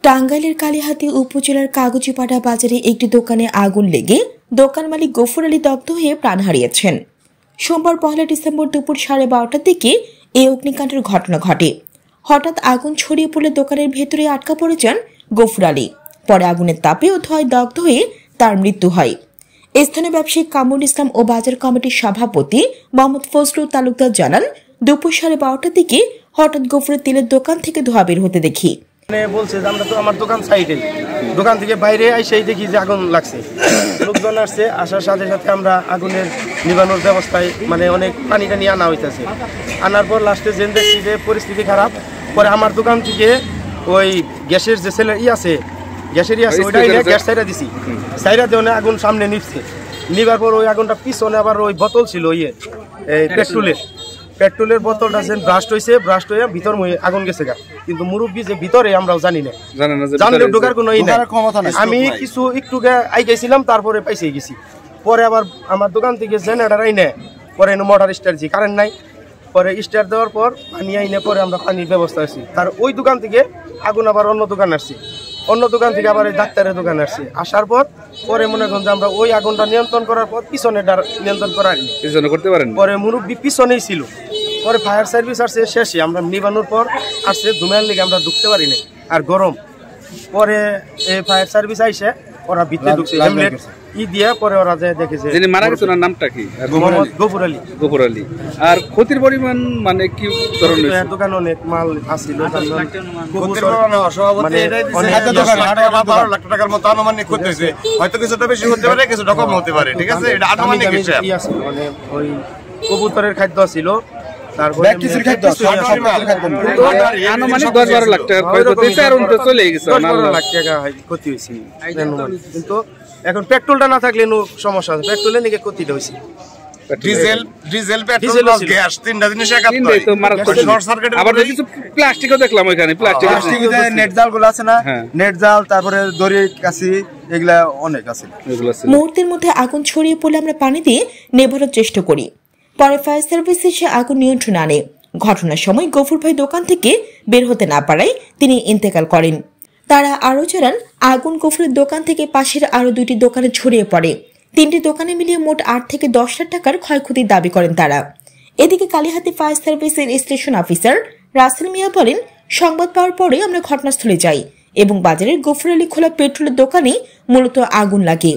টাঙ্গাইলের কালিহাতী উপজেলার কাগজিপাড়া বাজারে একটি দোকানে আগুন লেগে দোকান মালিক গফুর আলী দগ্ধ হয়ে প্রাণ হারিয়েছেন। সোমবার 1 ডিসেম্বর দুপুর 12:30টার দিকে এই অগ্নিকাণ্ডের ঘটনা ঘটে। হঠাৎ আগুন ছড়িয়ে পড়লে দোকানের ভেতরে আটকা পড়ে যান গফুর আলী। পরে আগুনের তাপে ও ধোঁয়ায় দগ্ধ হয়ে তার মৃত্যু হয়। স্থানীয় ব্যবসায়ী কামরুল ইসলাম ও বাজার কমিটির সভাপতি মোহাম্মদ ফজলুল তালুকদার জানান, দুপুর 12:30টার দিকে হঠাৎ গফুরের তেলের দোকান থেকে ধোঁয়া বের হতে দেখি। বলছে যে আমরা তো আমার দোকান সাইডে, দোকান থেকে বাইরে এসেই দেখি যে আগুন লাগছে। লোকজন আসছে, আসার সাথে সাথে আমরা আগুনের নিবানোর ব্যবস্থায় অনেক পানি টানি আনা হইতেছে। আনার পর লাস্টে জেন দেখছি যে পরিস্থিতি খারাপ। পরে আমার দোকান থেকে ওই গ্যাসের যে সেলের গ্যাসের ওইটা গ্যাস সাইডা দিছি। সাইডা দিয়ে আগুন সামনে নিচ্ছে। নিবার পর ওই আগুনটা পিছনে আবার ওই বোতল ছিল পেট্রোলের বোতলটা যেন ব্রাস্ট হয়ে ভিতর আগুন গেছে গা। কিন্তু মুরব্বী যে ভিতরে আমরাও জানি না, জানলে ঢোকার কোনো আমি কিছু একটু আই গেছিলাম, তারপরে পাইছে গেছি। পরে আবার আমার দোকান থেকে জেনারেটর আইনে পরে মোটর স্টার দিছি, কারেন্ট নাই। পরে স্টার দেওয়ার পর পানি আইনে পরে আমরা পানির ব্যবস্থা আছি। তার ওই দোকান থেকে আগুন আবার অন্য দোকান আসছে, অন্য দোকান থেকে আবার এই ডাক্তারের দোকান আসছে। আসার পর পরে মনে করেন যে আমরা ওই আগুনটা নিয়ন্ত্রণ করার পর পিছনে নিয়ন্ত্রণ করতে পারেন। পরে মুরব্বী পিছনেই ছিল। পরে ফায়ার সার্ভিস আসছে, শেষে আমরা নিবানোর পর আসছে, ধুমের লিগে আমরা ঢুকতে পারি না, আর গরম। পরে এই ফায়ার সার্ভিস আইসে ওরা ভিতরে ঢুকছে দিয়ে। পরে ওরা যায় দেখেছে যিনি মারা গেছেন ওনার নামটা কি? গফুর আলী। আর ক্ষতির পরিমাণ কি ধরনের? দোকান অনেক মাল আছিল, 12 লাখ টাকার মতো আনুমানিক ক্ষতি হয়েছে। হয়তো কিছুটা বেশি হতে পারে, কিছুটা কম হতে পারে। ঠিক আছে, এটা আনুমানিক হিসাব। ওই কবুতরের খাদ্য ছিল, কিন্তু এখন পেট্রোলটা না থাকলে সমস্যা আছে। পেট্রোলে নাকি ক্ষতিটা হয়েছে। দেখলাম ওইখানে নেট জাল গুলো আছে না, নেট জাল, তারপরে দড়ি কাছি, এগুলা অনেক আছে। মুহূর্তের মধ্যে আগুন ছড়িয়ে পড়লে আমরা পানি দিয়ে নেভানোর চেষ্টা করি। পরে ফায়ার সার্ভিস এসে আগুন নিয়ন্ত্রণে আনে। ঘটনার সময় গফুর ভাই দোকান থেকে বের হতে না পারায় তিনি ইন্তেকাল করেন। তারা আরও জানান, আগুন গফুরের দোকান থেকে পাশের আরও 2টি দোকানে ছড়িয়ে পড়ে। 3টি দোকানে মিলিয়ে মোট 8 থেকে 10 লাখ টাকার ক্ষয়ক্ষতির দাবি করেন তারা। এদিকে কালিহাতী ফায়ার সার্ভিসের স্টেশন অফিসার রাসেল মিয়া বলেন, সংবাদ পাওয়ার পরে আমরা ঘটনাস্থলে যাই এবং বাজারের গফুর আলী খোলা পেট্রোলের দোকানে মূলত আগুন লাগে।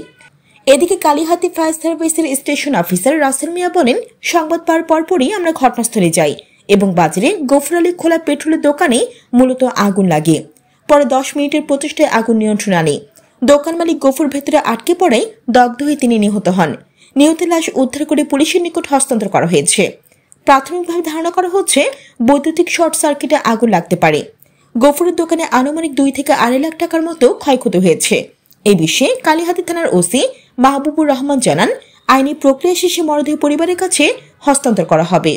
এদিকে কালিহাতী ফায়ার সার্ভিসের স্টেশন অফিসার রাসেল মিয়া বলেন, সংবাদ পাওয়ার পরপরই আমরা ঘটনাস্থলে যাই এবং বাজারে গফুর আলী খোলা পেট্রোলের দোকানে মূলত আগুন লাগে। পরে 10 মিনিটের প্রচেষ্টায় আগুন নিয়ন্ত্রণে আনে। দোকান মালিক গফুর ভেতরে আটকে পড়ায় দগ্ধ হয়ে তিনি নিহত হন। নিহতের লাশ উদ্ধার করে পুলিশের নিকট হস্তান্তর করা হয়েছে। প্রাথমিকভাবে ধারণা করা হচ্ছে বৈদ্যুতিক শর্ট সার্কিটে আগুন লাগতে পারে। গফুরের দোকানে আনুমানিক 2 থেকে 2.5 লাখ টাকার মতো ক্ষয়ক্ষতি হয়েছে। এই বিষয়ে কালিহাতী থানার ওসি মাহবুবুর রহমান জানান, আইনি প্রক্রিয়া শেষে মরদেহ পরিবারের কাছে হস্তান্তর করা হবে।